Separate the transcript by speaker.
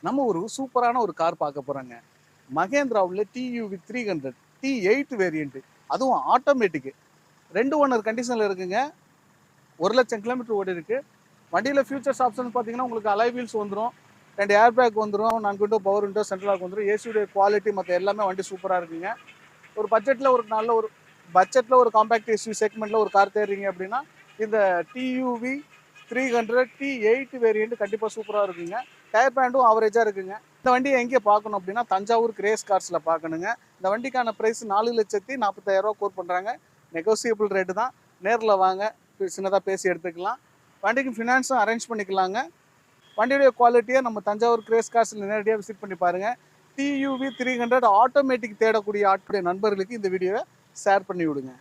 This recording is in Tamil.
Speaker 1: நம்ம ஒரு சூப்பரான ஒரு கார் பார்க்க போகிறோங்க. மகேந்திராவில் டியூவி 300 T8 வேரியண்ட்டு, அதுவும் ஆட்டோமேட்டிக்கு. 2 ஓனர் கண்டிஷனில் இருக்குங்க. 1,00,000 கிலோமீட்டர் ஓடி இருக்கு. வண்டியில் ஃபியூச்சர்ஸ் ஆப்ஷன்ஸ் பார்த்தீங்கன்னா உங்களுக்கு அலாய் வீல்ஸ் வந்துடும், 2 ஏர் பேக் வந்துடும், 4 window power window central lock வந்துடும். ஏசியுடைய குவாலிட்டி மற்ற எல்லாமே வண்டி சூப்பராக இருக்குங்க. ஒரு பட்ஜெட்டில் ஒரு நல்ல ஒரு பட்ஜெட்டில் ஒரு காம்பேக்ட் எஸ்யூவி செக்மெண்ட்டில் ஒரு கார் தேடுறீங்க அப்படின்னா இந்த டியூவி 300 T8 வேரியண்ட் கண்டிப்பாக சூப்பராக இருக்குங்க. டயர் பேண்டும் ஆவரேஜாக இருக்குங்க. இந்த வண்டியை எங்கே பார்க்கணும் அப்படின்னா தஞ்சாவூர் கிரேஸ் கார்ஸில் பார்க்கணுங்க. இந்த வண்டிக்கான ப்ரைஸ் 4,40,000 கோட் பண்ணுறாங்க. நெகோசியபிள் ரேட்டு தான். நேரில் வாங்க, சின்னதாக பேசி எடுத்துக்கலாம். வண்டிக்கு ஃபினான்ஸும் அரேஞ்ச் பண்ணிக்கலாங்க. வண்டியுடைய குவாலிட்டியை நம்ம தஞ்சாவூர் கிரேஸ் கார்ஸில் நேரடியாக விசிட் பண்ணி பாருங்கள். டியூவி 300 ஆட்டோமேட்டிக் தேடக்கூடிய ஆட்களுடைய நண்பர்களுக்கு இந்த வீடியோவை ஷேர் பண்ணி விடுங்க.